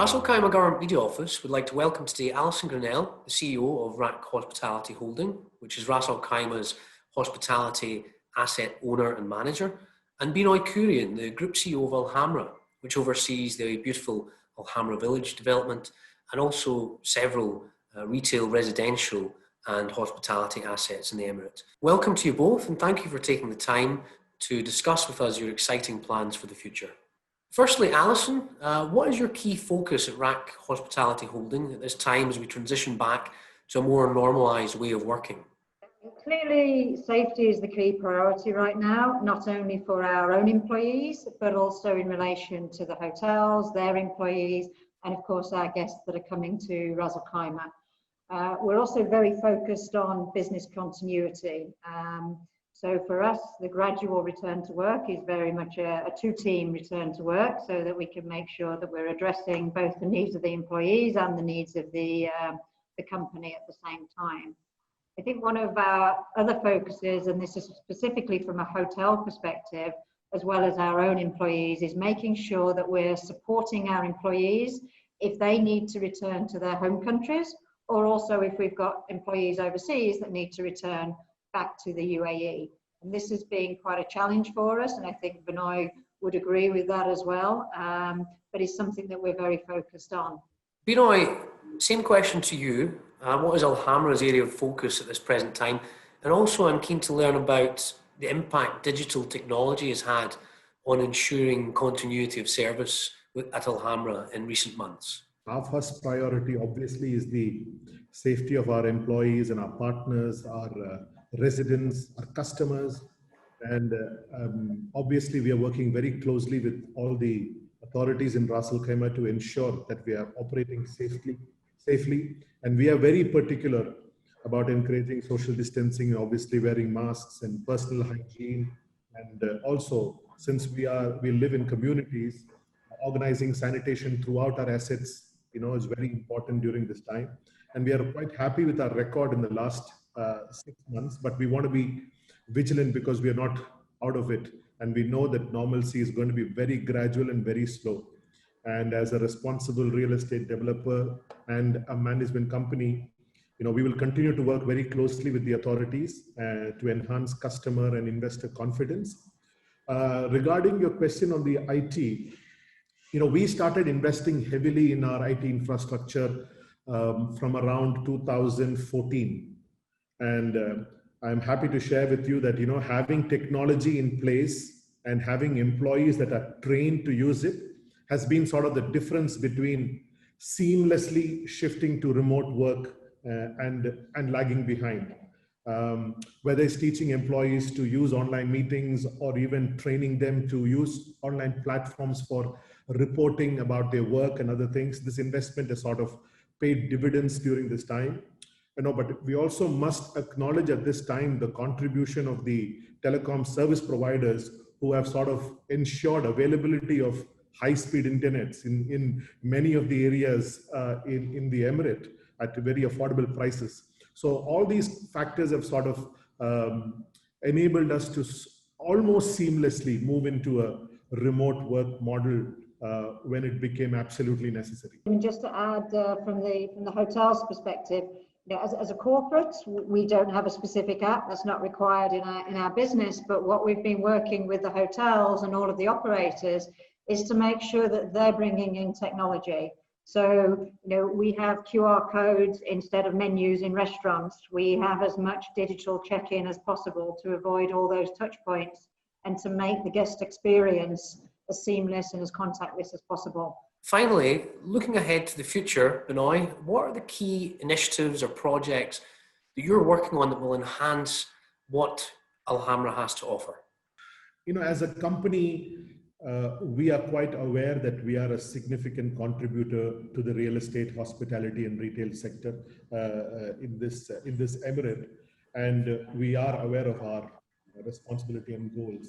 Ras Al Khaimah Government Media Office would like to welcome today Alison Grinnell, the CEO of RAC Hospitality Holding, which is Ras Al Khaimah's hospitality asset owner and manager, and Benoy Kurian, the Group CEO of Alhamra, which oversees the beautiful Alhamra Village development and also several retail, residential and hospitality assets in the Emirate. Welcome to you both, and thank you for taking the time to discuss with us your exciting plans for the future. Firstly, Alison, what is your key focus at RAC Hospitality Holding at this time as we transition back to a more normalised way of working? Clearly, safety is the key priority right now, not only for our own employees, but also in relation to the hotels, their employees, and of course our guests that are coming to Ras Al Khaimah. We're also very focused on business continuity. So for us, the gradual return to work is very much a two-team return to work, so that we can make sure that we're addressing both the needs of the employees and the needs of the company at the same time. I think one of our other focuses, and this is specifically from a hotel perspective, as well as our own employees, is making sure that we're supporting our employees if they need to return to their home countries, or also if we've got employees overseas that need to return back to the UAE. And this has been quite a challenge for us, and I think Benoy would agree with that as well, but it's something that we're very focused on. Benoy, same question to you. What is Alhamra's area of focus at this present time? And also I'm keen to learn about the impact digital technology has had on ensuring continuity of service at Alhamra in recent months. Our first priority obviously is the safety of our employees and our partners, our residents, our customers, and obviously we are working very closely with all the authorities in Ras Al Khaimah to ensure that we are operating safely, and we are very particular about encouraging social distancing, obviously wearing masks and personal hygiene, and also since we live in communities, organizing sanitation throughout our assets, is very important during this time. And we are quite happy with our record in the last 6 months, but we want to be vigilant because we are not out of it. And we know that normalcy is going to be very gradual and very slow. And as a responsible real estate developer and a management company, we will continue to work very closely with the authorities to enhance customer and investor confidence. Regarding your question on the IT, we started investing heavily in our IT infrastructure from around 2014. And I'm happy to share with you that, having technology in place and having employees that are trained to use it has been sort of the difference between seamlessly shifting to remote work and lagging behind. Whether it's teaching employees to use online meetings or even training them to use online platforms for reporting about their work and other things, this investment has sort of paid dividends during this time. But we also must acknowledge at this time the contribution of the telecom service providers who have sort of ensured availability of high-speed internets in many of the areas in the Emirate at very affordable prices. So all these factors have sort of enabled us to almost seamlessly move into a remote work model when it became absolutely necessary. And just to add from the hotel's perspective, as a corporate, we don't have a specific app that's not required in our business, but what we've been working with the hotels and all of the operators is to make sure that they're bringing in technology. So, we have QR codes instead of menus in restaurants. We have as much digital check-in as possible to avoid all those touch points and to make the guest experience as seamless and as contactless as possible. Finally, looking ahead to the future, Benoy, what are the key initiatives or projects that you're working on that will enhance what Alhamra has to offer? As a company, we are quite aware that we are a significant contributor to the real estate, hospitality and retail sector in this emirate, and we are aware of our responsibility and goals.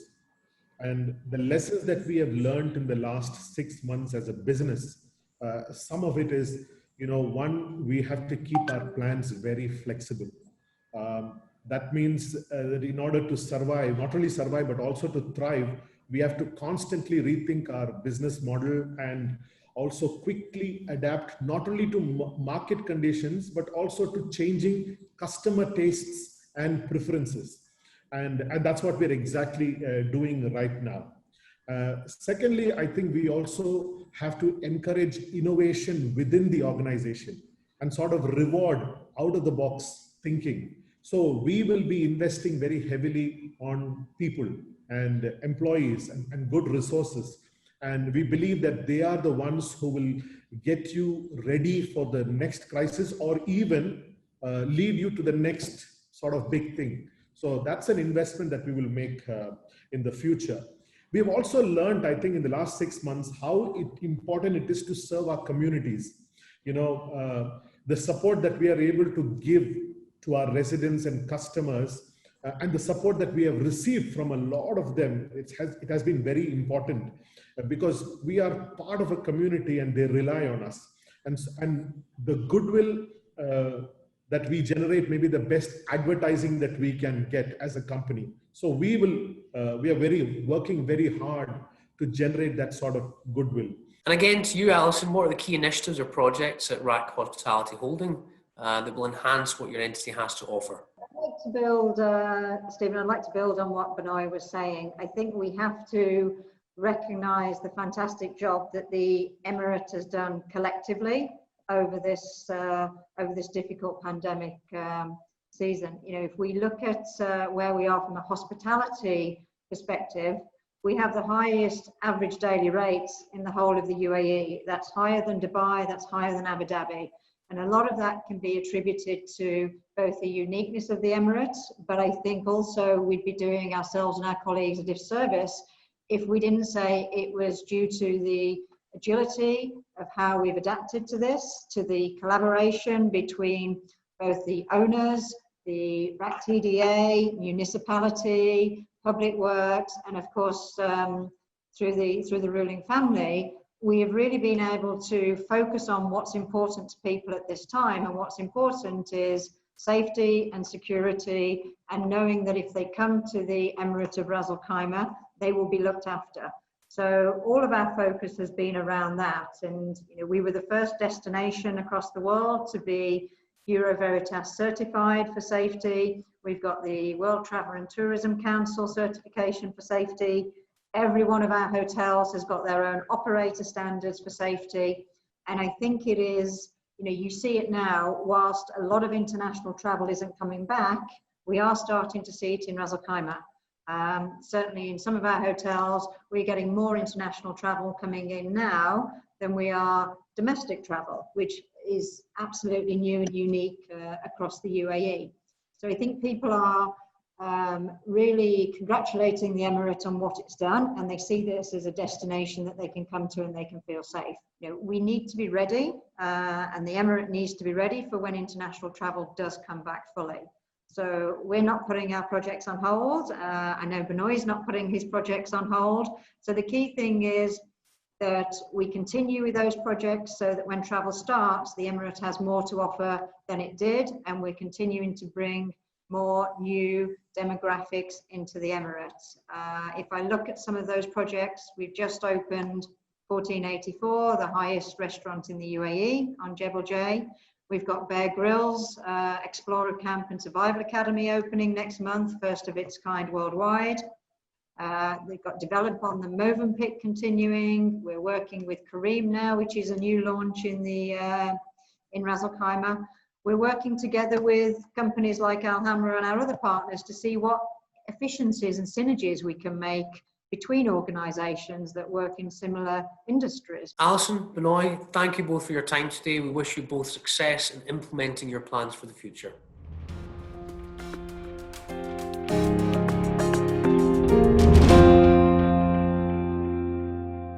And the lessons that we have learned in the last 6 months as a business, some of it is, one, we have to keep our plans very flexible. That means that in order to survive, not only survive, but also to thrive, we have to constantly rethink our business model and also quickly adapt not only to market conditions, but also to changing customer tastes and preferences. And that's what we're exactly doing right now. Secondly, I think we also have to encourage innovation within the organization and sort of reward out of the box thinking. So we will be investing very heavily on people and employees and good resources. And we believe that they are the ones who will get you ready for the next crisis, or even lead you to the next sort of big thing. So that's an investment that we will make in the future. We have also learned, I think, in the last 6 months, how important it is to serve our communities. You know, the support that we are able to give to our residents and customers, and the support that we have received from a lot of them, it has been very important, because we are part of a community and they rely on us. And the goodwill that we generate may be the best advertising that we can get as a company. So we are working very hard to generate that sort of goodwill. And again, to you, Alison, what are the key initiatives or projects at RAK Hospitality Holding that will enhance what your entity has to offer? I'd like to build, Stephen, I'd like to build on what Benoy was saying. I think we have to recognise the fantastic job that the Emirate has done collectively over this difficult pandemic season. You know, if we look at where we are from a hospitality perspective, we have the highest average daily rates in the whole of the UAE. That's higher than Dubai, that's higher than Abu Dhabi. And a lot of that can be attributed to both the uniqueness of the Emirates, but I think also we'd be doing ourselves and our colleagues a disservice if we didn't say it was due to the agility of how we've adapted to this, to the collaboration between both the owners, the RAK TDA, municipality, public works, and of course through the ruling family. We have really been able to focus on what's important to people at this time, and what's important is safety and security, and knowing that if they come to the Emirate of Ras Al Khaimah, they will be looked after. So all of our focus has been around that, and you know, we were the first destination across the world to be Bureau Veritas certified for safety. We've got the World Travel and Tourism Council certification for safety. Every one of our hotels has got their own operator standards for safety. And I think it is, you know, you see it now, whilst a lot of international travel isn't coming back, we are starting to see it in Ras Al Khaimah. Certainly in some of our hotels, we're getting more international travel coming in now than we are domestic travel, which is absolutely new and unique across the UAE. So I think people are really congratulating the Emirate on what it's done, and they see this as a destination that they can come to and they can feel safe. You know, we need to be ready, and the Emirate needs to be ready for when international travel does come back fully. So we're not putting our projects on hold. I know Benoy is not putting his projects on hold. So the key thing is that we continue with those projects so that when travel starts, the Emirate has more to offer than it did, and we're continuing to bring more new demographics into the Emirates. If I look at some of those projects, we've just opened 1484, the highest restaurant in the UAE on Jebel J. We've got Bear Grylls, Explorer Camp and Survival Academy opening next month, first of its kind worldwide. They've got Develop on the Movenpick continuing. We're working with Kareem now, which is a new launch in Ras Al Khaimah. We're working together with companies like Alhamra and our other partners to see what efficiencies and synergies we can make between organisations that work in similar industries. Alison, Benoy, thank you both for your time today. We wish you both success in implementing your plans for the future.